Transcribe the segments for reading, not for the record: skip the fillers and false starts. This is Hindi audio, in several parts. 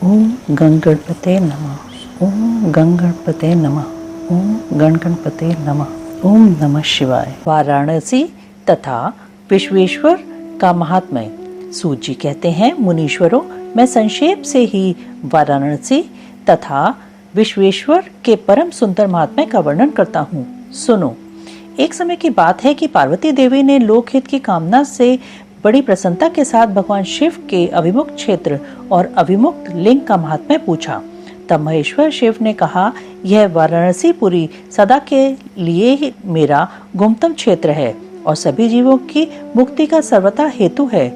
ओम गणगणपते नमः। ओम गणगणपते नमः। ओम गणगणपते नमः। ओम नमः शिवाय। वाराणसी तथा विश्वेश्वर का महात्म्य। सूत जी कहते हैं, मुनीश्वरों, मैं संक्षेप से ही वाराणसी तथा विश्वेश्वर के परम सुंदर महात्म्य का वर्णन करता हूँ। सुनो। एक समय की बात है कि पार्वती देवी ने लोकहित की कामना से बड़ी प्रसन्नता के साथ भगवान शिव के अभिमुक्त क्षेत्र और अभिमुक्त लिंग का महात्म्य पूछा। तब महेश्वर शिव ने कहा, यह वाराणसीपुरी सदा के लिए ही मेरा गुप्तम क्षेत्र है और सभी जीवों की मुक्ति का सर्वथा हेतु है।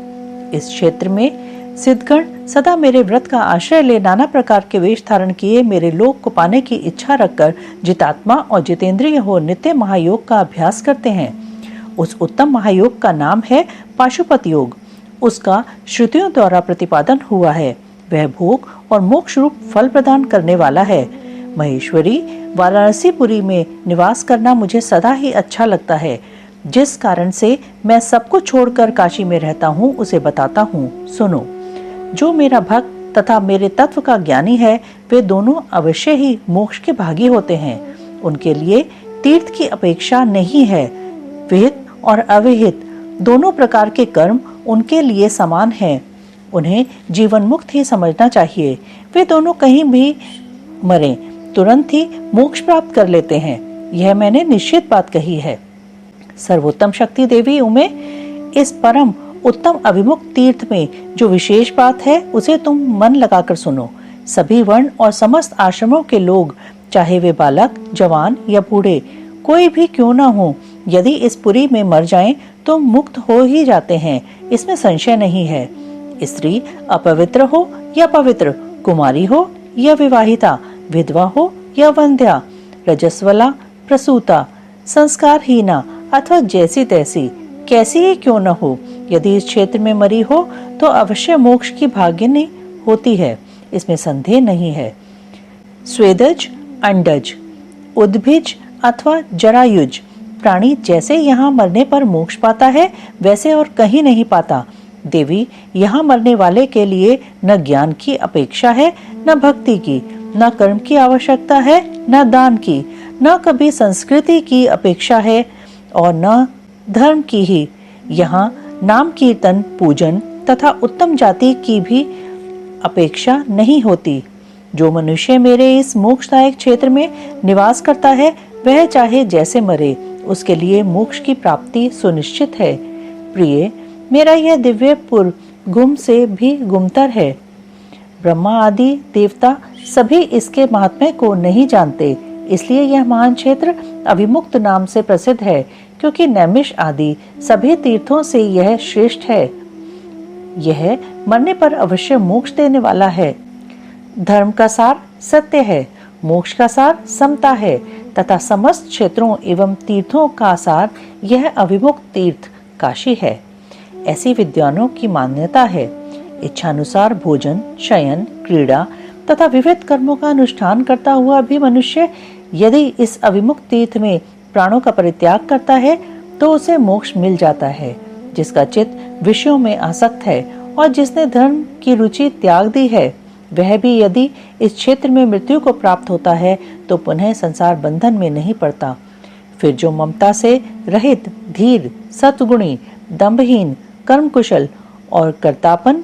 इस क्षेत्र में सिद्धगण सदा मेरे व्रत का आश्रय ले नाना प्रकार के वेश धारण किए मेरे लोक को पाने की इच्छा रखकर जितात्मा और जितेंद्रिय हो नित्य महायोग का अभ्यास करते हैं। उस उत्तम महायोग का नाम है पाशुपत योग। उसका श्रुतियों द्वारा प्रतिपादन हुआ है। वह भोग और मोक्ष रूप फल प्रदान करने वाला है। महेश्वरी, वाराणसीपुरी में निवास करना मुझे सदा ही अच्छा लगता है। जिस कारण से मैं सब कुछ छोड़कर काशी में रहता हूँ उसे बताता हूँ। सुनो। जो मेरा भक्त तथा मेरे तत्व का ज्ञानी है, वे दोनों अवश्य ही मोक्ष के भागी होते हैं। उनके लिए तीर्थ की अपेक्षा नहीं है। विहित और अविहित दोनों प्रकार के कर्म उनके लिए समान हैं। उन्हें जीवन मुक्त ही समझना चाहिए। वे दोनों कहीं भी मरे तुरंत ही मोक्ष प्राप्त कर लेते हैं। यह मैंने निश्चित बात कही है। सर्वोत्तम शक्ति देवी उमे, इस परम उत्तम अभिमुक्त तीर्थ में जो विशेष बात है उसे तुम मन लगाकर सुनो। सभी वर्ण और समस्त आश्रमों के लोग, चाहे वे बालक, जवान या बूढ़े कोई भी क्यों न हो, यदि इस पुरी में मर जाएं तो मुक्त हो ही जाते हैं। इसमें संशय नहीं है। स्त्री अपवित्र हो या पवित्र, कुमारी हो या विवाहिता, विधवा हो या वंध्या, रजस्वला, प्रसूता, संस्कारहीना अथवा जैसी तैसी, कैसी ही क्यों न हो, यदि इस क्षेत्र में मरी हो तो अवश्य मोक्ष की भागिनी होती है। इसमें संदेह नहीं है। स्वेदज, अंडज, उद्भिज अथवा जरायुज प्राणी जैसे यहाँ मरने पर मोक्ष पाता है, वैसे और कहीं नहीं पाता। देवी, यहाँ मरने वाले के लिए न ज्ञान की अपेक्षा है, न भक्ति की, न कर्म की आवश्यकता है, न दान की, न कभी संस्कृति की अपेक्षा है और न धर्म की ही। यहाँ नाम कीर्तन, पूजन तथा उत्तम जाति की भी अपेक्षा नहीं होती। जो मनुष्य मेरे इस मोक्षदायक क्षेत्र में निवास करता है, वह चाहे जैसे मरे, उसके लिए मोक्ष की प्राप्ति सुनिश्चित है। प्रिय, मेरा यह दिव्यपुर गुम से भी गुमतर है। ब्रह्मा आदि देवता सभी इसके महात्म्य को नहीं जानते, इसलिए यह महान क्षेत्र अभिमुक्त नाम से प्रसिद्ध है, क्योंकि नैमिष आदि सभी तीर्थों से यह श्रेष्ठ है। यह मरने पर अवश्य मोक्ष देने वाला है। धर्म का सार सत्य है, मोक्ष का सार समता है तथा समस्त क्षेत्रों एवं तीर्थों का सार यह अभिमुक्त तीर्थ काशी है। ऐसी विद्वानों की मान्यता है। इच्छानुसार भोजन, शयन, क्रीड़ा तथा विविध कर्मों का अनुष्ठान करता हुआ भी मनुष्य यदि इस अभिमुक्त तीर्थ में प्राणों का परित्याग करता है तो उसे मोक्ष मिल जाता है। जिसका चित्त विषयों में आसक्त है और जिसने धर्म की रुचि त्याग दी है, वह भी यदि इस क्षेत्र में मृत्यु को प्राप्त होता है तो पुनः संसार बंधन में नहीं पड़ता। फिर जो ममता से रहित, धीर, सत्गुणी, दंभहीन, कर्मकुशल और कर्तापन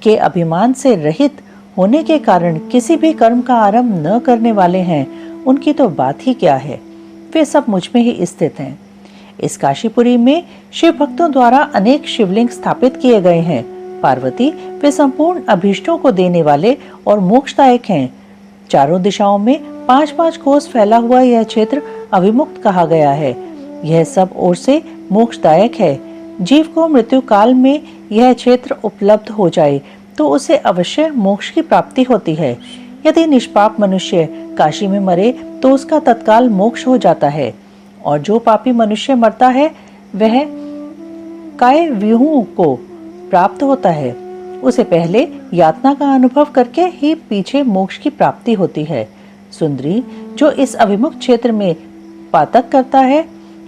के अभिमान से रहित होने के कारण किसी भी कर्म का आरंभ न करने वाले हैं, उनकी तो बात ही क्या है। वे सब मुझ में ही स्थित हैं। इस काशीपुरी में शिव भक्तों द्वारा अनेक शिवलिंग स्थापित किए गए हैं। पार्वती, वे संपूर्ण अभीष्टों को देने वाले और मोक्षदायक हैं। चारों दिशाओं में 5-5 कोस फैला हुआ यह क्षेत्र अभिमुक्त कहा गया है। यह सब ओर से मोक्षदायक है। जीव को मृत्यु काल में यह क्षेत्र उपलब्ध हो जाए तो उसे अवश्य मोक्ष की प्राप्ति होती है। यदि निष्पाप मनुष्य काशी में मरे तो उसका तत्काल मोक्ष हो जाता है, और जो पापी मनुष्य मरता है वह काय व्यूहों को प्राप्त होता है। उसे पहले यातना का अनुभव करके ही पीछे मोक्ष की प्राप्ति होती है। सुंदरी, जो इस अभिमुक्त क्षेत्र में पातक करता है,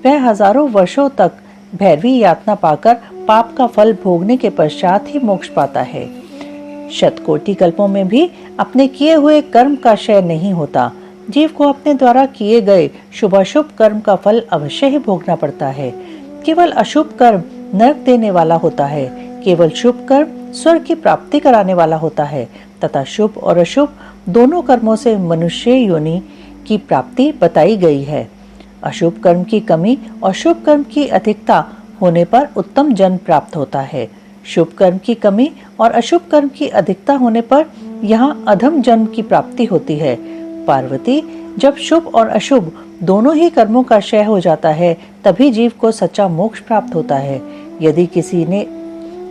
वह हजारों वर्षों तक भैरवी यातना पाकर पाप का फल भोगने के पश्चात ही मोक्ष पाता है। शतकोटि कल्पों में भी अपने किए हुए कर्म का क्षय नहीं होता। जीव को अपने द्वारा किए गए शुभाशुभ कर्म का फल अवश्य ही भोगना पड़ता है। केवल अशुभ कर्म नरक देने वाला होता है, केवल शुभ कर्म स्वर्ग की प्राप्ति कराने वाला होता है तथा शुभ और अशुभ दोनों कर्मों से मनुष्य योनि की प्राप्ति बताई गई है। अशुभ कर्म की कमी और शुभ कर्म की अधिकता होने पर उत्तम जन्म प्राप्त होता है। शुभ कर्म की कमी और अशुभ कर्म की अधिकता होने पर यहाँ अधम जन्म की प्राप्ति होती है। पार्वती, जब शुभ और अशुभ दोनों ही कर्मों का क्षय हो जाता है तभी जीव को सच्चा मोक्ष प्राप्त होता है। यदि किसी ने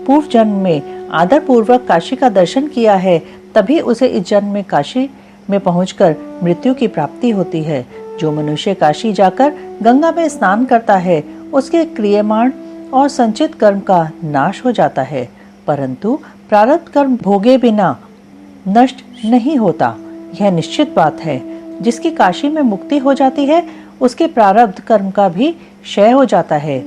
पूर्व जन्म में आदर पूर्वक काशी का दर्शन किया है तभी उसे इस जन्म में काशी में पहुंचकर मृत्यु की प्राप्ति होती है। जो मनुष्य काशी जाकर गंगा में स्नान करता है उसके क्रियमाण और संचित कर्म का नाश हो जाता है, परंतु प्रारब्ध कर्म भोगे बिना नष्ट नहीं होता, यह निश्चित बात है। जिसकी काशी में मुक्ति हो जाती है उसके प्रारब्ध कर्म का भी क्षय हो जाता है।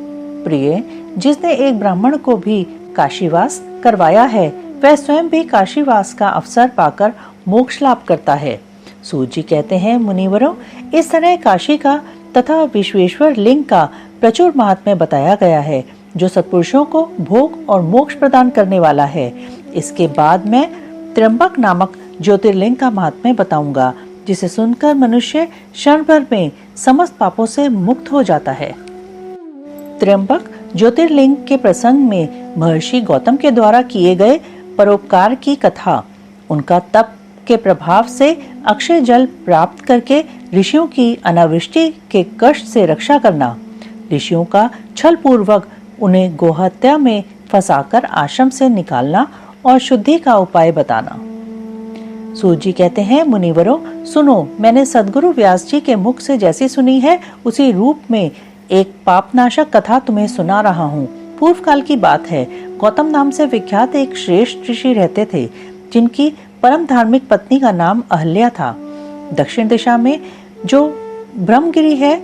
प्रिय, जिसने एक ब्राह्मण को भी काशीवास करवाया है वह स्वयं भी काशीवास का अवसर पाकर मोक्ष लाभ करता है। सूत जी कहते हैं, मुनिवरों, इस तरह काशी का तथा विश्वेश्वर लिंग का प्रचुर महात्म्य बताया गया है जो सत्पुरुषों को भोग और मोक्ष प्रदान करने वाला है। इसके बाद मैं त्र्यंबक नामक ज्योतिर्लिंग का महात्म्य बताऊंगा जिसे सुनकर मनुष्य क्षण भर में समस्त पापों से मुक्त हो जाता है। त्र्यंबक ज्योतिर्लिंग के प्रसंग में महर्षि गौतम के द्वारा किए गए परोपकार की कथा, उनका तप के प्रभाव से अक्षय जल प्राप्त करके ऋषियों की अनावृष्टि के कष्ट से रक्षा करना, ऋषियों का छल पूर्वक उन्हें गोहत्या में फंसाकर आश्रम से निकालना और शुद्धि का उपाय बताना। सूत जी कहते हैं, मुनिवरों सुनो, मैंने सद्गुरु व्यास जी के मुख से जैसी सुनी है उसी रूप में एक पापनाशक कथा तुम्हें सुना रहा हूँ। पूर्व काल की बात है। गौतम नाम से विख्यात एक श्रेष्ठ ऋषि रहते थे जिनकी परम धार्मिक पत्नी का नाम अहल्या था। दक्षिण दिशा में जो ब्रह्मगिरी है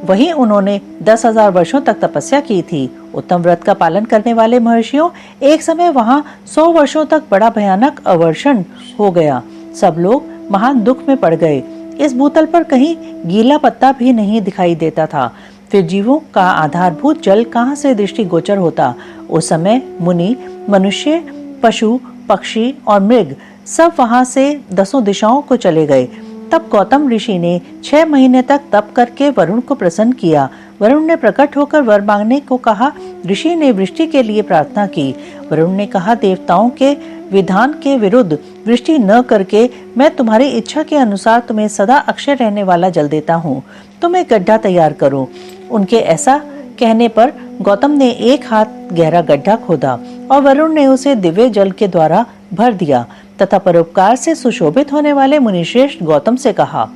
वहीं उन्होंने 10,000 वर्षों तक तपस्या की थी। उत्तम व्रत का पालन करने वाले महर्षियों, एक समय वहां 100 वर्षों तक बड़ा भयानक अवर्षण हो गया। सब लोग महान दुख में पड़ गए। इस भूतल पर कहीं गीला पत्ता भी नहीं दिखाई देता था। फिर जीवों का आधारभूत जल कहाँ से दृष्टिगोचर होता। उस समय मुनि, मनुष्य, पशु, पक्षी और मृग सब वहां से 10 दिशाओं को चले गए। तब गौतम ऋषि ने 6 महीने तक तप करके वरुण को प्रसन्न किया। वरुण ने प्रकट होकर वर मांगने को कहा। ऋषि ने वृष्टि के लिए प्रार्थना की। वरुण ने कहा, देवताओं के विधान के विरुद्ध वृष्टि न करके मैं तुम्हारी इच्छा के अनुसार तुम्हें सदा अक्षय रहने वाला जल देता हूँ। तुम एक गड्ढा तैयार करो। उनके ऐसा कहने पर गौतम ने 1 हाथ गहरा गड्ढा खोदा और वरुण ने उसे दिव्य जल के द्वारा भर दिया तथा परोपकार से सुशोभित होने वाले मुनिश्रेष्ठ गौतम से कहा,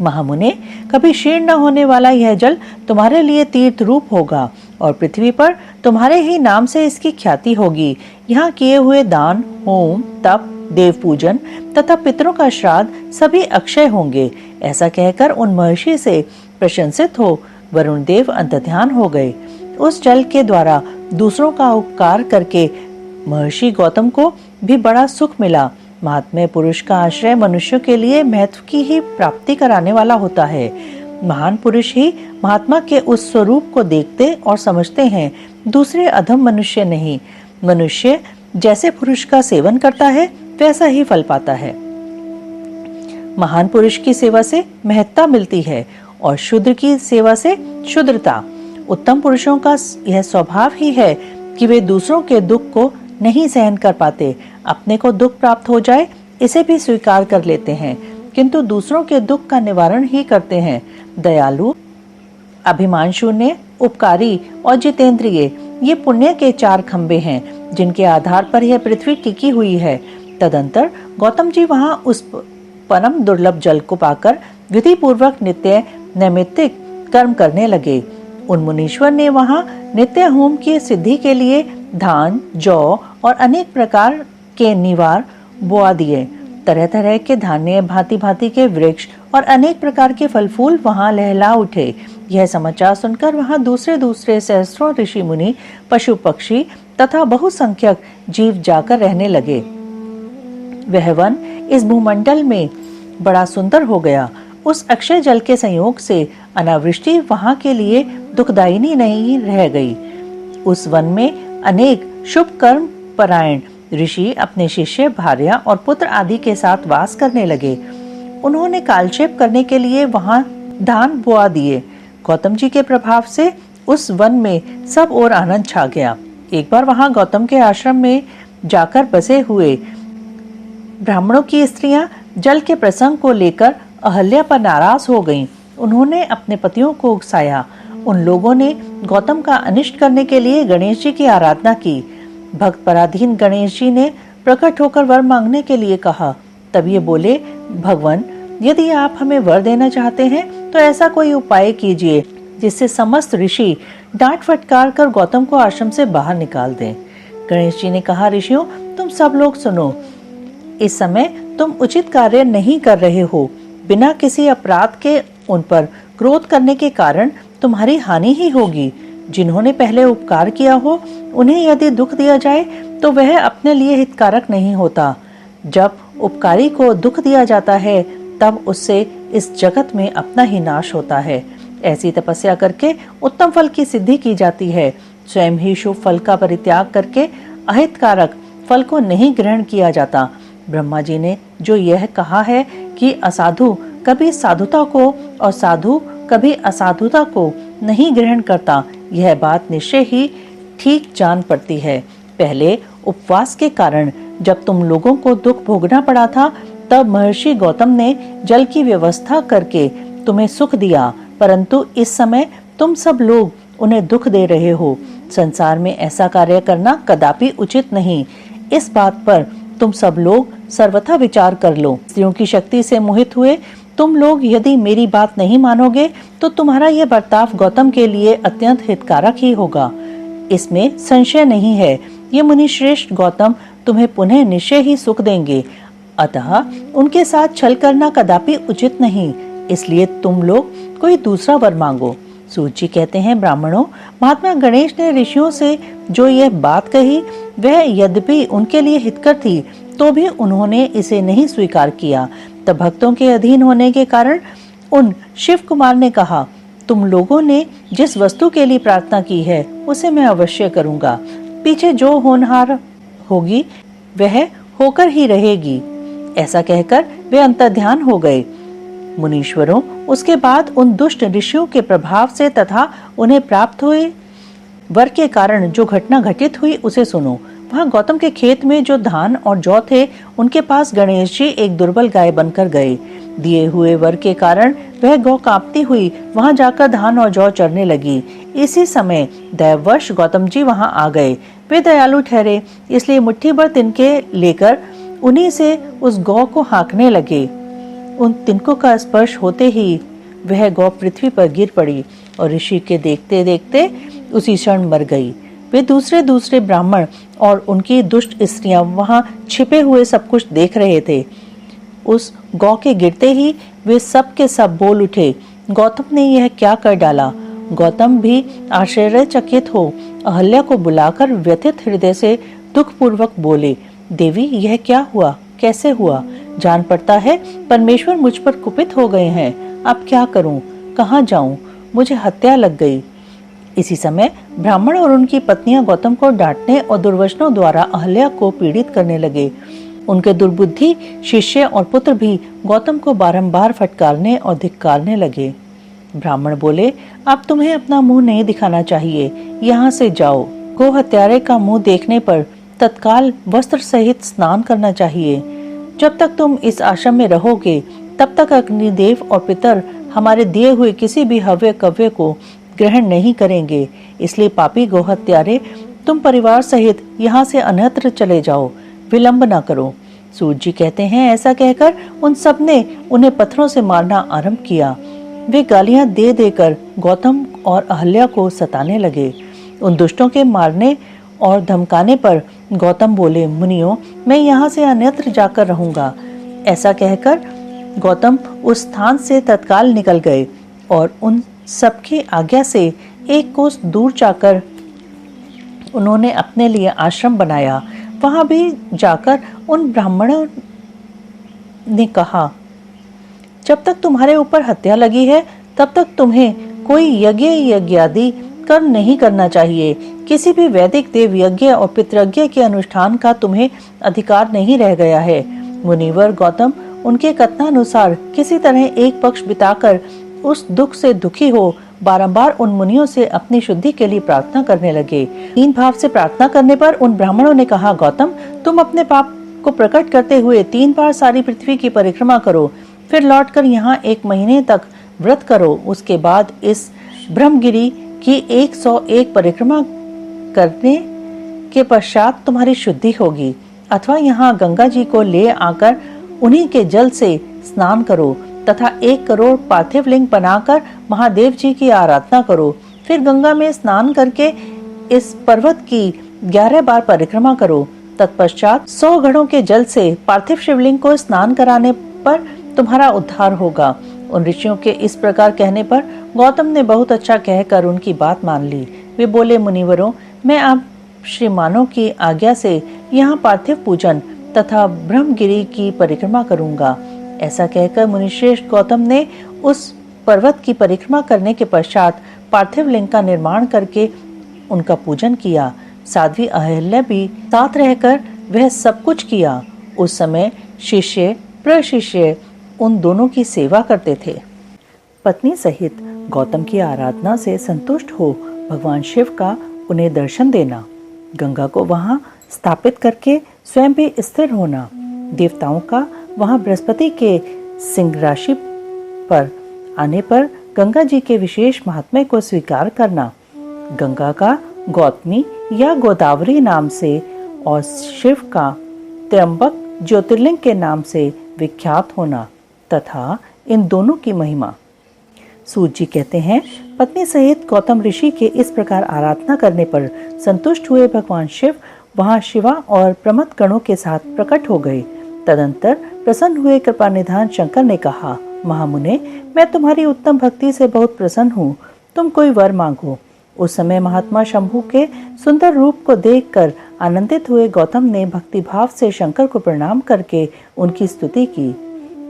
महामुने, कभी क्षीण न होने वाला यह जल तुम्हारे लिए तीर्थ रूप होगा और पृथ्वी पर तुम्हारे ही नाम से इसकी ख्याति होगी। यहाँ किए हुए दान, होम, तप, देव पूजन तथा पितरों का श्राद्ध सभी अक्षय होंगे। ऐसा कहकर उन महर्षि से प्रशंसित हो वरुण देव अंतर्ध्यान हो गए। उस जल के द्वारा दूसरों का उपकार करके महर्षि गौतम को भी बड़ा सुख मिला। महात्मा पुरुष का आश्रय मनुष्यों के लिए महत्व की ही प्राप्ति कराने वाला होता है। महान पुरुष ही महात्मा के उस स्वरूप को देखते और समझते हैं, दूसरे अधम मनुष्य नहीं। मनुष्य जैसे पुरुष का सेवन करता है वैसा ही फल पाता है। महान पुरुष की सेवा से महत्ता मिलती है और शूद्र की सेवा से शूद्रता। उत्तम पुरुषों का यह स्वभाव ही है कि वे दूसरों के दुख को नहीं सहन कर पाते। अपने को दुख प्राप्त हो जाए इसे भी स्वीकार कर लेते हैं, किंतु दूसरों के दुख का निवारण ही करते हैं। दयालु, अभिमान शून्य, उपकारी और जितेंद्रिय, ये पुण्य के 4 खंबे हैं जिनके आधार पर यह पृथ्वी टिकी हुई है। तदंतर गौतम जी वहां उस परम दुर्लभ जल को पाकर विधि पूर्वक नित्य नैमित्तिक कर्म करने लगे। उन मुनीश्वर ने वहां नित्य होम की सिद्धि के लिए धान, जौ और अनेक प्रकार के निवार बोआ दिए। तरह तरह के धान्य, भांति भांति के वृक्ष और अनेक प्रकार के फल फूल वहां लहला उठे। यह समाचार सुनकर वहां दूसरे दूसरे सहस्त्रों ऋषि मुनि, पशु पक्षी तथा बहुसंख्यक जीव जाकर रहने लगे। वह वन इस भूमंडल में बड़ा सुंदर हो गया। उस अक्षय जल के संयोग से अनावृष्टि वहां के लिए दुखदायिनी नहीं रह गई। उस वन में अनेक शुभ कर्म परायण ऋषि अपने शिष्य, भार्या और पुत्र आदि के साथ वास करने लगे। उन्होंने कालक्षेप करने के लिए वहां धान बोआ दिए। गौतम जी के प्रभाव से उस वन में सब ओर आनंद छा गया। एक बार वहां गौतम के आश्रम में जाकर बसे हुए ब्राह्मणों की स्त्रियां जल के प्रसंग को लेकर अहल्या पर नाराज हो गईं। उन्होंने अपने पतियों को उकसाया। उन लोगों ने गौतम का अनिष्ट करने के लिए गणेश जी की आराधना की। भक्त पराधीन गणेश जी ने प्रकट होकर वर मांगने के लिए कहा। तब ये बोले, भगवान, यदि आप हमें वर देना चाहते हैं तो ऐसा कोई उपाय कीजिए जिससे समस्त ऋषि डांट फटकार कर गौतम को आश्रम से बाहर निकाल दें। गणेश जी ने कहा, ऋषियों, तुम सब लोग सुनो। इस समय तुम उचित कार्य नहीं कर रहे हो। बिना किसी अपराध के उन पर क्रोध करने के कारण तुम्हारी हानि ही होगी। जिन्होंने पहले उपकार किया हो उन्हें यदि दुख दिया जाए तो वह अपने लिए हितकारक नहीं होता। जब उपकारी को दुख दिया जाता है तब उससे इस जगत में अपना ही नाश होता है। ऐसी तपस्या करके उत्तम फल की सिद्धि की जाती है। स्वयं ही शुभ फल का परित्याग करके अहितकारक फल को नहीं ग्रहण किया जाता। ब्रह्मा जी ने जो यह कहा है कि असाधु कभी साधुता को और साधु कभी असाधुता को नहीं ग्रहण करता, यह बात निश्चय ही ठीक जान पड़ती है। पहले उपवास के कारण जब तुम लोगों को दुख भोगना पड़ा था तब महर्षि गौतम ने जल की व्यवस्था करके तुम्हें सुख दिया, परंतु इस समय तुम सब लोग उन्हें दुख दे रहे हो। संसार में ऐसा कार्य करना कदापि उचित नहीं। इस बात पर तुम सब लोग सर्वथा विचार कर लो। स्त्रियों की शक्ति से मोहित हुए तुम लोग यदि मेरी बात नहीं मानोगे तो तुम्हारा यह बर्ताव गौतम के लिए अत्यंत हितकारक ही होगा, इसमें संशय नहीं है। ये मुनि श्रेष्ठ गौतम तुम्हें पुनः निश्चय ही सुख देंगे, अतः उनके साथ छल करना कदापि उचित नहीं। इसलिए तुम लोग कोई दूसरा वर मांगो। सूत जी कहते हैं, ब्राह्मणों, महात्मा गणेश ने ऋषियों से जो यह बात कही वह यद्यपि उनके लिए हितकर थी तो भी उन्होंने इसे नहीं स्वीकार किया। तब भक्तों के अधीन होने के कारण उन शिव कुमार ने कहा, तुम लोगों ने जिस वस्तु के लिए प्रार्थना की है उसे मैं अवश्य करूंगा। पीछे जो होनहार होगी वह होकर ही रहेगी। ऐसा कहकर वे अंतर्ध्यान हो गए। मुनीश्वरों, उसके बाद उन दुष्ट ऋषियों के प्रभाव से तथा उन्हें प्राप्त हुए वर के कारण जो घटना घटित हुई उसे सुनो। वहां गौतम के खेत में जो धान और जौ थे उनके पास गणेश जी एक दुर्बल गाय बनकर गए। दिए हुए वर के कारण वह गौ कांपती हुई वहां जाकर धान और जौ चरने लगी। इसी समय दैववश गौतम जी वहां आ गए। वे दयालु ठहरे, इसलिए मुट्ठी भर तिनके लेकर उन्हीं से उस गौ को हाँकने लगे। उन तिनकों का स्पर्श होते ही वह गौ पृथ्वी पर गिर पड़ी और ऋषि के देखते देखते उसी क्षण मर गई। वे दूसरे दूसरे ब्राह्मण और उनकी दुष्ट स्त्रियां वहां छिपे हुए सब कुछ देख रहे थे। उस गौ के गिरते ही वे सब के सब बोल उठे, गौतम ने यह क्या कर डाला। गौतम भी आश्चर्यचकित हो अहल्या को बुलाकर व्यथित हृदय से दुख पूर्वक बोले, देवी, यह क्या हुआ, कैसे हुआ? जान पड़ता है परमेश्वर मुझ पर कुपित हो गए हैं। अब क्या करूं, कहाँ जाऊं? मुझे हत्या लग गई। इसी समय ब्राह्मण और उनकी पत्नियां गौतम को डांटने और दुर्वचनों द्वारा अहल्या को पीड़ित करने लगे। उनके दुर्बुद्धि शिष्य और पुत्र भी गौतम को बारंबार फटकारने और धिक्कारने लगे। ब्राह्मण बोले, अब तुम्हें अपना मुंह नहीं दिखाना चाहिए, यहाँ से जाओ। गो हत्यारे का मुंह देखने पर तत्काल वस्त्र सहित स्नान करना चाहिए। जब तक तुम इस आश्रम में रहोगे तब तक अग्निदेव और पितर हमारे दिए हुए किसी भी हव्य कव्य को ग्रहण नहीं करेंगे। इसलिए पापी गो हत्यारे, तुम परिवार सहित यहाँ से अन्यत्र चले जाओ, विलंब न करो। सूत जी कहते हैं, ऐसा कहकर उन सब ने उन्हें पत्थरों से मारना आरंभ किया। वे गालियां दे देकर गौतम और अहल्या को सताने लगे। उन दुष्टों के मारने और धमकाने पर गौतम बोले, मुनियों, मैं यहाँ से अन्यत्र जाकर रहूंगा। ऐसा कहकर गौतम उस स्थान से तत्काल निकल गए और उन सबकी आज्ञा से एक कोस दूर जाकर उन्होंने अपने लिए आश्रम बनाया। वहां भी जाकर उन ब्राह्मणों ने कहा, जब तक तुम्हारे ऊपर हत्या लगी है तब तक तुम्हें कोई यज्ञ यज्ञादि कर्म नहीं करना चाहिए। किसी भी वैदिक देव यज्ञ और पितृयज्ञ के अनुष्ठान का तुम्हें अधिकार नहीं रह गया है। मुनिवर गौतम उनके कथनानुसार किसी तरह एक पक्ष बिताकर उस दुख से दुखी हो बारंबार उन मुनियों से अपनी शुद्धि के लिए प्रार्थना करने लगे। दीन भाव से प्रार्थना करने पर उन ब्राह्मणों ने कहा, गौतम तुम अपने पाप को प्रकट करते हुए 3 बार सारी पृथ्वी की परिक्रमा करो, फिर लौटकर यहाँ 1 महीने तक व्रत करो। उसके बाद इस ब्रह्मगिरी की 101 परिक्रमा करने के पश्चात तुम्हारी शुद्धि होगी। अथवा यहाँ गंगा जी को ले आकर उन्हीं के जल से स्नान करो तथा 1 करोड़ पार्थिव लिंग बनाकर महादेव जी की आराधना करो। फिर गंगा में स्नान करके इस पर्वत की 11 बार परिक्रमा करो। तत्पश्चात 100 घड़ों के जल से पार्थिव शिवलिंग को स्नान कराने पर तुम्हारा उद्धार होगा। उन ऋषियों के इस प्रकार कहने पर गौतम ने बहुत अच्छा कहकर उनकी बात मान ली। वे बोले, मुनिवरों, मैं आप श्रीमानों की आज्ञा से यहाँ पार्थिव पूजन तथा ब्रह्मगिरी की परिक्रमा करूंगा। ऐसा कहकर मुनिश्रेष्ठ गौतम ने उस पर्वत की परिक्रमा करने के पश्चात पार्थिव लिंग का निर्माण करके उनका पूजन किया। साध्वी अहल्या भी साथ रहकर वह सब कुछ किया। उस समय शिष्य प्रशिष्य उन दोनों की सेवा करते थे। पत्नी सहित गौतम की आराधना से संतुष्ट हो भगवान शिव का उन्हें दर्शन देना, गंगा को वहां स्थापित करके स्वयं भी स्थिर होना, देवताओं का वहां बृहस्पति के सिंह राशि पर आने पर गंगा जी के विशेष महात्म्य को स्वीकार करना, गंगा का गौतमी या गोदावरी नाम से और शिव का त्र्यंबक ज्योतिर्लिंग के नाम से विख्यात होना तथा इन दोनों की महिमा। सूत जी कहते हैं, पत्नी सहित गौतम ऋषि के इस प्रकार आराधना करने पर संतुष्ट हुए भगवान शिव वहां शिवा और प्रमथ गणों के साथ प्रकट हो गए। तदंतर प्रसन्न हुए कृपा निधान शंकर ने कहा, महामुने, मैं तुम्हारी उत्तम भक्ति से बहुत प्रसन्न हूँ, तुम कोई वर मांगो। उस समय महात्मा शंभु के सुंदर रूप को देखकर आनंदित हुए गौतम ने भक्ति भाव से शंकर को प्रणाम करके उनकी स्तुति की।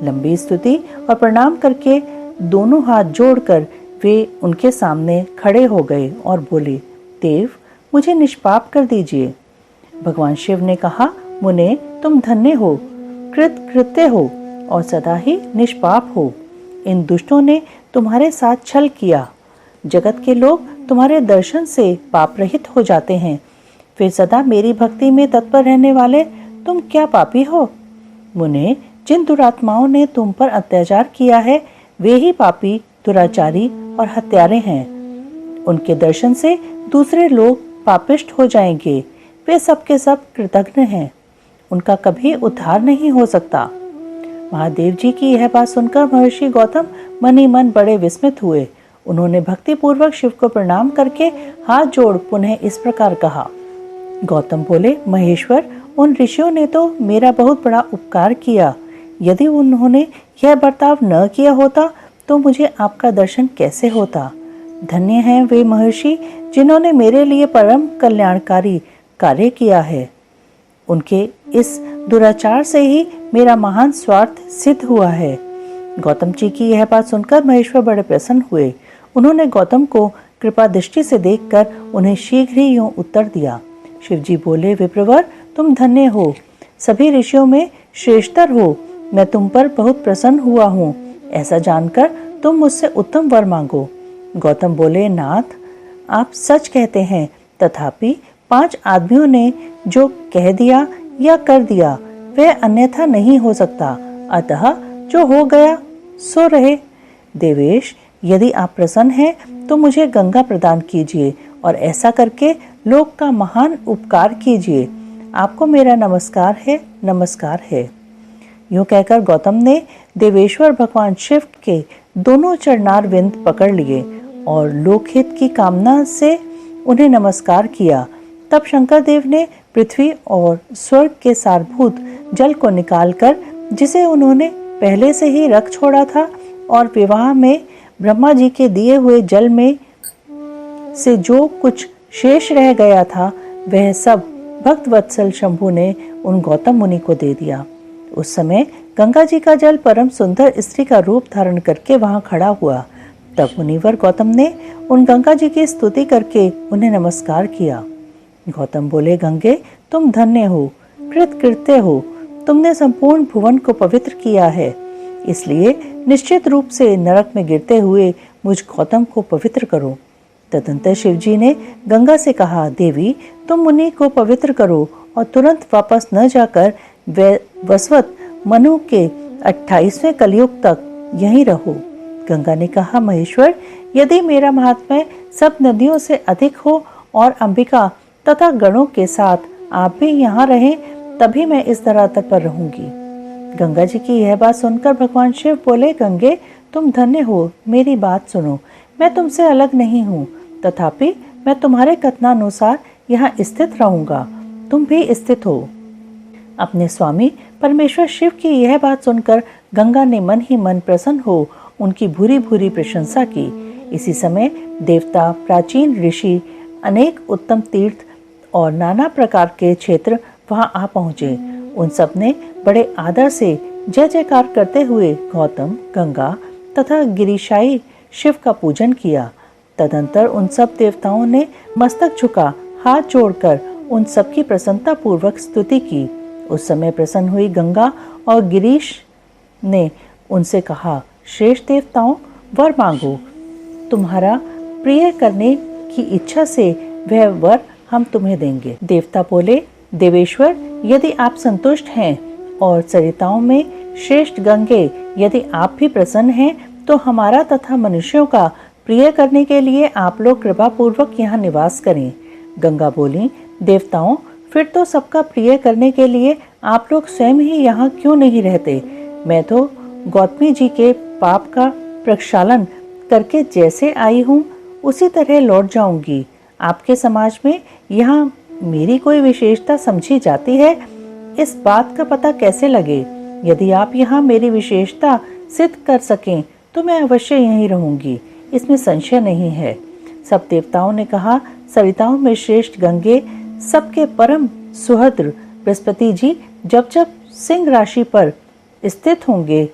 लंबी स्तुति और प्रणाम करके दोनों हाथ जोड़कर वे उनके सामने खड़े हो गए और बोले, देव, मुझे निष्पाप कर दीजिए। भगवान शिव ने कहा, मुने, तुम धन्य हो, कृतकृत्य हो और सदा ही निष्पाप हो। इन दुष्टों ने तुम्हारे साथ छल किया। जगत के लोग तुम्हारे दर्शन से पाप रहित हो जाते हैं, फिर सदा मेरी भक्ति में तत्पर रहने वाले तुम क्या पापी हो। मुने, जिन दुरात्माओं ने तुम पर अत्याचार किया है वे ही पापी, दुराचारी और हत्यारे हैं। उनके दर्शन से दूसरे लोग पापिष्ट हो जाएंगे। वे सबके सब कृतघ्न हैं, उनका कभी उद्धार नहीं हो सकता। महादेव जी की यह बात सुनकर महर्षि गौतम मन ही मन बड़े विस्मित हुए। उन्होंने भक्ति पूर्वक शिव को प्रणाम करके हाथ जोड़ पुनः इस प्रकार कहा। गौतम बोले, महेश्वर, उन ऋषियों ने तो मेरा बहुत बड़ा उपकार किया। यदि उन्होंने यह बर्ताव न किया होता तो मुझे आपका दर्शन कैसे होता। धन्य हैं वे महर्षि जिन्होंने मेरे लिए परम कल्याणकारी कार्य किया है। उनके इस दुराचार से ही मेरा महान स्वार्थ सिद्ध हुआ है। गौतम जी की यह बात सुनकर महेश्वर बड़े प्रसन्न हुए। उन्होंने गौतम को कृपा दृष्टि से देखकर उन्हें शीघ्र ही यूं उत्तर दिया। शिवजी बोले, विप्रवर, तुम धन्य हो, सभी ऋषियों में श्रेष्ठतर हो। मैं तुम पर बहुत प्रसन्न हुआ हूँ। ऐसा जानकर तुम मुझसे उत्तम वर मांगो। गौतम बोले, नाथ, आप सच कहते हैं, तथापि 5 आदमियों ने जो कह दिया या कर दिया वह अन्यथा नहीं हो सकता, अतः जो हो गया सो रहे। देवेश, यदि आप प्रसन्न हैं तो मुझे गंगा प्रदान कीजिए और ऐसा करके लोक का महान उपकार कीजिए। आपको मेरा नमस्कार है, नमस्कार है। यूं कहकर गौतम ने देवेश्वर भगवान शिव के दोनों चरणार विंद पकड़ लिए और लोकहित की कामना से उन्हें नमस्कार किया। तब शंकर देव ने पृथ्वी और स्वर्ग के सारभूत जल को निकालकर, जिसे उन्होंने पहले से ही रख छोड़ा था, और विवाह में ब्रह्मा जी के दिए हुए जल में से जो कुछ शेष रह गया था वह सब भक्त वत्सल शंभु ने उन गौतम मुनि को दे दिया। उस समय गंगा जी का जल परम सुंदर स्त्री का रूप धारण करके वहां खड़ा हुआ। तब मुनिवर गौतम ने उन गंगा जी की स्तुति करके उन्हें नमस्कार किया। गौतम बोले, गंगे तुम धन्य हो, कृतकृत्य हो, तुमने संपूर्ण भुवन को पवित्र किया है, इसलिए निश्चित रूप से नरक में गिरते हुए मुझ गौतम को पवित्र करो। तदंतर शिवजी ने गंगा से कहा, देवी तुम मुनि को पवित्र करो और तुरंत वापस न जाकर वसवत मनु के 28वें कलयुग तक यहीं रहो। गंगा ने कहा, महेश्वर यदि मेरा महात्म्य सब नदियों से अधिक हो और अंबिका तथा गणों के साथ आप भी यहाँ रहें, तभी मैं इस धरातल पर रहूंगी। गंगा जी की यह बात सुनकर भगवान शिव बोले, गंगे तुम धन्य हो, मेरी बात सुनो, मैं तुमसे अलग नहीं हूँ, तथापि मैं तुम्हारे कथनानुसार यहाँ स्थित रहूंगा, तुम भी स्थित हो। अपने स्वामी परमेश्वर शिव की यह बात सुनकर गंगा ने मन ही मन प्रसन्न हो उनकी भूरी भूरी प्रशंसा की। इसी समय देवता, प्राचीन ऋषि, अनेक उत्तम तीर्थ और नाना प्रकार के क्षेत्र वहां आ पहुंचे। उन सब ने बड़े आदर से जय जयकार करते हुए गौतम, गंगा तथा गिरिशाई शिव का पूजन किया। तदंतर उन सब देवताओं ने मस्तक झुका हाथ जोड़कर उन सब की प्रसन्नता पूर्वक स्तुति की। उस समय प्रसन्न हुई गंगा और गिरीश ने उनसे कहा, श्रेष्ठ देवताओं वर मांगो, तुम्हारा प्रिय करने की इच्छा से वह वर हम तुम्हें देंगे। देवता बोले, देवेश्वर यदि आप संतुष्ट हैं और सरिताओं में श्रेष्ठ गंगे यदि आप भी प्रसन्न हैं, तो हमारा तथा मनुष्यों का प्रिय करने के लिए आप लोग कृपा पूर्वक यहाँ निवास करें। गंगा बोली, देवताओं फिर तो सबका प्रिय करने के लिए आप लोग स्वयं ही यहाँ क्यों नहीं रहते? मैं तो गौतमी जी के पाप का प्रक्षालन करके जैसे आई हूँ उसी तरह लौट जाऊंगी। आपके समाज में यहाँ मेरी कोई विशेषता समझी जाती है, इस बात का पता कैसे लगे? यदि आप यहाँ मेरी विशेषता सिद्ध कर सकें तो मैं अवश्य यहीं रहूंगी, इसमें संशय नहीं है। सब देवताओं ने कहा, सरिताओं में श्रेष्ठ गंगे, सबके परम सुहृद बृहस्पति जी जब जब सिंह राशि पर स्थित होंगे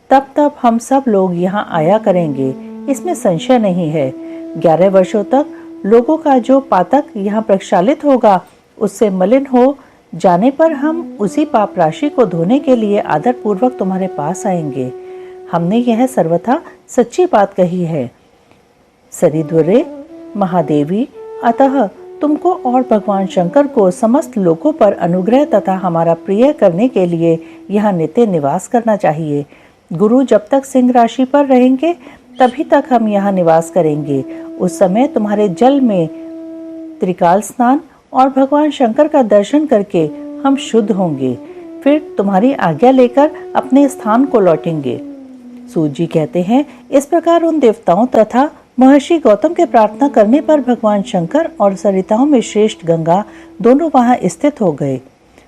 तब तब हम सब लोग यहाँ आया करेंगे, इसमें संशय नहीं है। 11 वर्षों तक लोगों का जो पातक यहाँ प्रक्षालित होगा उससे मलिन हो जाने पर हम उसी पाप राशि को धोने के लिए आदर पूर्वक तुम्हारे पास आएंगे। हमने यह सर्वथा सच्ची बात कही है। सरिद्वरे महादेवी, अतः तुमको और भगवान शंकर को समस्त लोगों पर अनुग्रह तथा हमारा प्रिय करने के लिए यहाँ नित्य निवास करना चाहिए। गुरु जब तक सिंह राशि पर रहेंगे तभी तक हम यहाँ निवास करेंगे। उस समय तुम्हारे जल में त्रिकाल स्नान और भगवान शंकर का दर्शन करके हम शुद्ध होंगे, फिर तुम्हारी आज्ञा लेकर अपने स्थान को लौटेंगे। सूत जी कहते हैं, इस प्रकार उन देवताओं तथा महर्षि गौतम के प्रार्थना करने पर भगवान शंकर और सरिताओं में श्रेष्ठ गंगा दोनों वहां स्थित हो गए।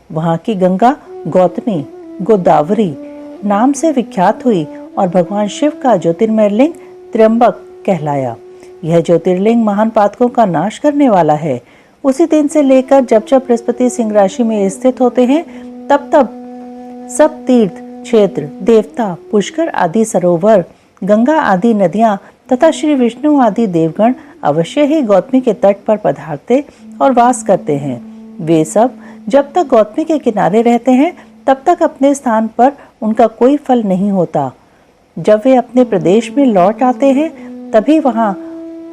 वहां की गंगा गौतमी गोदावरी नाम से विख्यात हुई और भगवान शिव का ज्योतिर्मय लिंग त्र्यंबक कहलाया। यह ज्योतिर्लिंग महान पातकों का नाश करने वाला है। उसी दिन से लेकर जब जब बृहस्पति सिंह राशि में स्थित होते हैं तब तब सब तीर्थ क्षेत्र, देवता, पुष्कर आदि सरोवर, गंगा आदि नदियां तथा श्री विष्णु आदि देवगण अवश्य ही गौतमी के तट पर पधारते और वास करते हैं। वे सब जब तक गौतमी के किनारे रहते हैं तब तक अपने स्थान पर उनका कोई फल नहीं होता। जब वे अपने प्रदेश में लौट आते हैं तभी वहां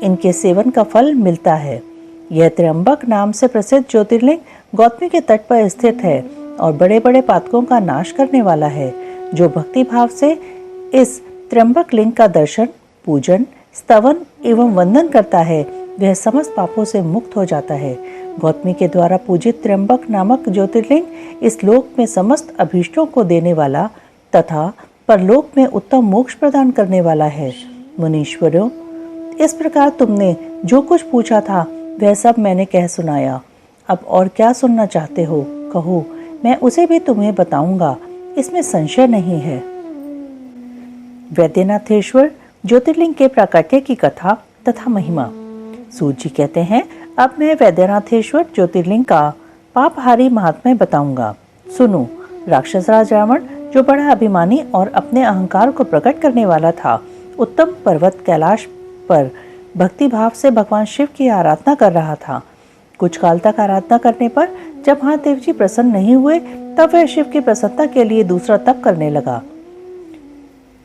इनके सेवन का फल मिलता है। यह त्र्यंबक नाम से प्रसिद्ध ज्योतिर्लिंग गौतमी के तट पर स्थित है और बड़े बड़े पातकों का नाश करने वाला है। जो भक्ति भाव से इस त्र्यंबक लिंग का दर्शन, पूजन, स्तवन एवं वंदन करता है वह समस्त पापों से मुक्त हो जाता है। गौतमी के द्वारा पूजित त्र्यंबक नामक ज्योतिर्लिंग इस लोक में समस्त अभीष्टों को देने वाला तथा परलोक में उत्तम मोक्ष प्रदान करने वाला है। मुनीश्वरों, इस प्रकार तुमने जो कुछ पूछा था वह सब मैंने कह सुनाया। अब और क्या सुनना चाहते हो कहो, मैं उसे भी तुम्हें बताऊंगा, इसमें संशय नहीं है। वैद्यनाथेश्वर ज्योतिर्लिंग के प्राकट्य की कथा तथा महिमा। सूत जी कहते हैं, अब मैं वैद्यनाथेश्वर ज्योतिर्लिंग का पापहारी महात्म्य बताऊंगा। सुनो। राक्षस राज रावण, जो बड़ा अभिमानी और अपने अहंकार को प्रकट करने वाला था, उत्तम पर्वत कैलाश पर भक्ति भाव से भगवान शिव की आराधना कर रहा था। कुछ काल तक आराधना करने पर जब महादेव जी प्रसन्न नहीं हुए, तब वह शिव की प्रसन्नता के लिए दूसरा तप करने लगा।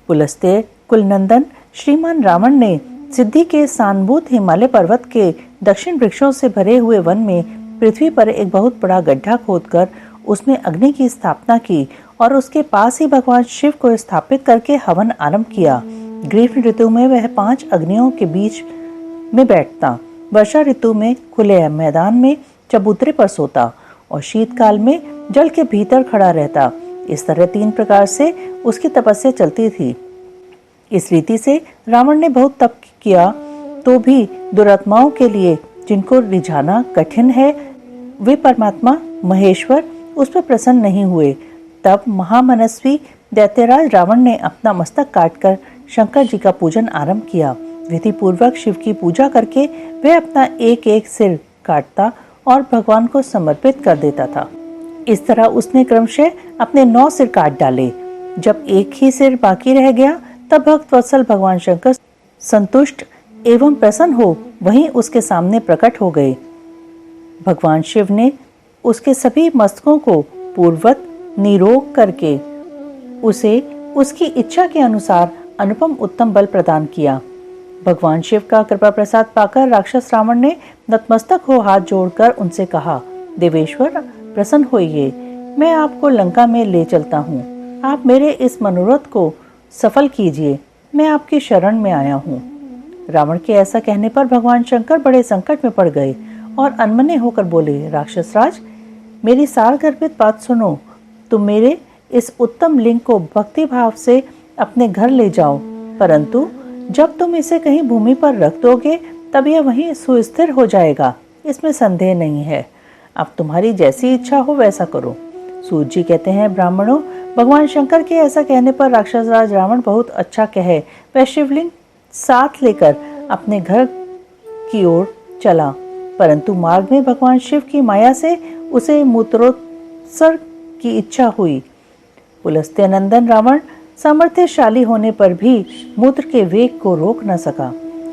पुलस्त्य कुलनंदन श्रीमान रावण ने सिद्धि के सानभूत हिमालय पर्वत के दक्षिण वृक्षों से भरे हुए वन में पृथ्वी पर एक बहुत बड़ा गड्ढा खोदकर उसमें अग्नि की स्थापना की और उसके पास ही भगवान शिव को स्थापित करके हवन आरंभ किया। ग्रीष्म ऋतु में वह 5 अग्नियों के बीच में बैठता, वर्षा ऋतु में खुले मैदान में चबूतरे पर सोता और शीतकाल में जल के भीतर खड़ा रहता। इस तरह 3 प्रकार से उसकी तपस्या चलती थी। इस रीति से रावण ने बहुत तप किया तो भी दुरात्माओं के लिए, जिनको रिझाना कठिन है, वे परमात्मा महेश्वर उस पर प्रसन्न नहीं हुए। तब महामनस्वी दैत्यराज रावण ने अपना मस्तक काटकर शंकर जी का पूजन आरंभ किया। विधि पूर्वक शिव की पूजा करके वह अपना एक एक सिर काटता और भगवान को समर्पित कर देता था। इस तरह उसने क्रमशः अपने 9 सिर काट डाले। जब एक ही सिर बाकी रह गया, तब भक्त वत्सल भगवान शंकर संतुष्ट एवं प्रसन्न हो वहीं उसके सामने प्रकट हो गए। भगवान शिव ने उसके सभी मस्तकों को पूर्ववत निरोग करके उसे उसकी इच्छा के अनुसार अनुपम उत्तम बल प्रदान किया। भगवान शिव का कृपा प्रसाद पाकर राक्षस रावण ने नतमस्तक हो हाथ जोड़कर उनसे कहा, देवेश्वर प्रसन्न होइए, मैं आपको लंका में ले चलता हूँ। आप मेरे इस मनोरथ को सफल कीजिए, मैं आपकी शरण में आया हूँ। रावण के ऐसा कहने पर भगवान शंकर बड़े संकट में पड़ गए और अनमने होकर बोले, राक्षस राज, मेरी सार गर्भित बात सुनो। तुम मेरे इस उत्तम लिंग को भक्ति भाव से अपने घर ले जाओ, परंतु जब तुम इसे कहीं भूमि पर रख दोगे तब यह वहीं सुस्थिर हो जाएगा, इसमें संदेह नहीं है। अब तुम्हारी जैसी इच्छा हो वैसा करो। सूत जी कहते हैं, ब्राह्मणों, भगवान शंकर के ऐसा कहने पर राक्षस राज रावण बहुत अच्छा कहे वह शिवलिंग साथ लेकर अपने घर की ओर चला, परंतु मार्ग में भगवान शिव की माया से उसे मूत्रोत्सर्ग की इच्छा हुई। पुलस्त्य नंदन रावण सामर्थ्यशाली होने पर भी मूत्र के वेग को रोक न सका।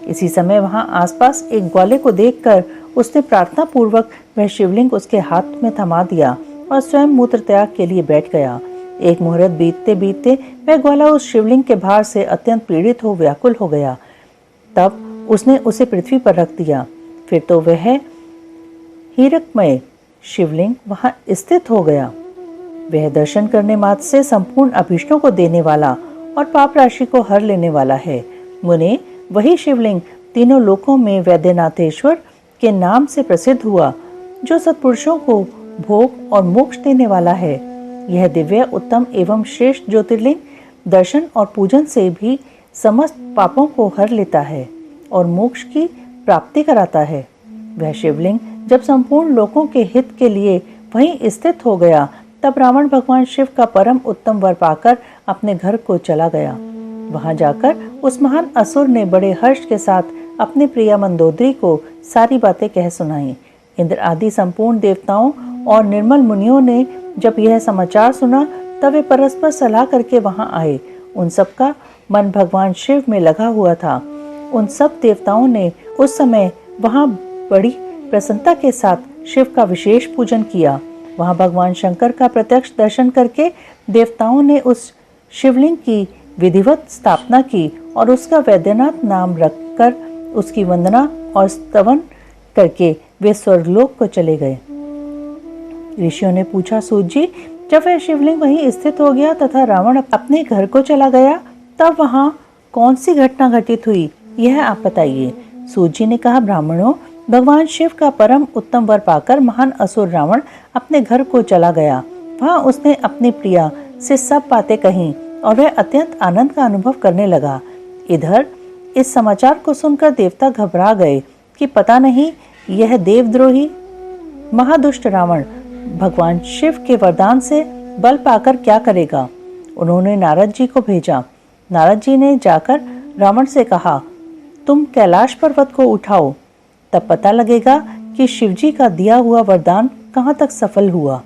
इसी समय वहां आसपास एक ग्वाले को देखकर उसने प्रार्थना पूर्वक वह शिवलिंग उसके हाथ में थमा दिया और स्वयं मूत्र त्याग के लिए बैठ गया। एक मुहूर्त बीतते बीतते वह ग्वाला उस शिवलिंग के भार से अत्यंत पीड़ित हो व्याकुल हो गया। तब उसने उसे पृथ्वी पर रख दिया। फिर तो वह हीरकमय शिवलिंग वहां स्थित हो गया। वह दर्शन करने मात्र से संपूर्ण अभीष्टों को देने वाला और पाप राशि को हर लेने वाला है। मुने, वही शिवलिंग तीनों लोकों में वैद्यनाथेश्वर के नाम से प्रसिद्ध हुआ, जो सत्पुरुषों को भोग और मोक्ष देने वाला है। यह दिव्य उत्तम एवं श्रेष्ठ ज्योतिर्लिंग दर्शन और पूजन से भी समस्त पापों को हर लेता है और मोक्ष की प्राप्ति कराता है। वह शिवलिंग जब संपूर्ण लोकों के हित के लिए वहीं स्थित हो गया, तब रावण भगवान शिव का परम उत्तम वर पाकर अपने घर को चला गया। वहां जाकर उस महान असुर ने बड़े हर्ष के साथ अपने प्रिया मंदोदरी को सारी बातें कह सुनाई। इंद्र आदि संपूर्ण देवताओं और निर्मल मुनियों ने जब यह समाचार सुना, तब वे परस्पर सलाह करके वहां आए। उन सब का मन भगवान शिव में लगा हुआ था। उन सब देवताओं ने उस समय वहां बड़ी प्रसन्नता के साथ शिव का विशेष पूजन किया। वहां भगवान शंकर का प्रत्यक्ष दर्शन करके देवताओं ने उस शिवलिंग की विधिवत स्थापना की और उसका वैद्यनाथ नाम रखकर उसकी वंदना और स्तवन करके वे स्वर्गलोक को चले गए। ऋषियों ने पूछा, सूत जी, जब वह शिवलिंग वहीं स्थित हो गया तथा रावण अपने घर को चला गया, तब वहां कौन सी घटना घटित हुई, यह आप बताइए। सूत जी ने कहा, ब्राह्मणों, भगवान शिव का परम उत्तम वर पाकर महान असुर रावण अपने घर को चला गया। वहां उसने अपनी प्रिया से सब बातें कहीं और वह अत्यंत आनंद का अनुभव करने लगा। इधर इस समाचार को सुनकर देवता घबरा गए कि पता नहीं यह देवद्रोही महादुष्ट रावण भगवान शिव के वरदान से बल पाकर क्या करेगा। उन्होंने नारद जी को भेजा। नारद जी ने जाकर रावण से कहा, तुम कैलाश पर्वत को उठाओ, तब पता लगेगा कि शिवजी का दिया हुआ वरदान कहाँ तक सफल हुआ।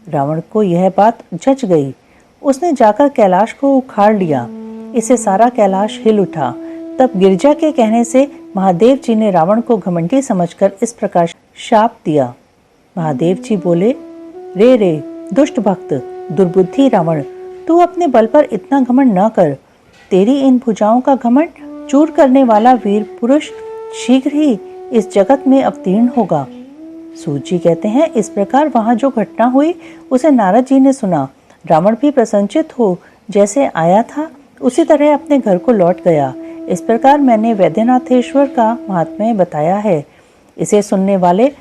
रावण को यह बात जच गई। उसने जाकर कैलाश को उखाड़ लिया। इससे सारा कैलाश हिल उठा। तब गिरिजा के कहने से महादेव जी ने रावण को घमंडी समझकर इस प्रकार शाप दिया। महादेव जी बोले, रे रे दुष्ट भक्त, दुर्बुद्धि रावण, तू अपने बल पर इतना घमंड न कर। तेरी इन भुजाओं का घमंड चूर करने वाला वीर पुरुष शीघ्र ही इस जगत में अवतीर्ण होगा। सूत जी कहते हैं, इस प्रकार वहां जो घटना हुई उसे नारद जी ने सुना। रावण भी प्रसन्नचित्त हो जैसे आया था उसी तरह अपने घर को लौट गया। इस प्रकार मैंने वैद्यनाथेश्वर का महात्म्य बताया है। इसे सुनने वाले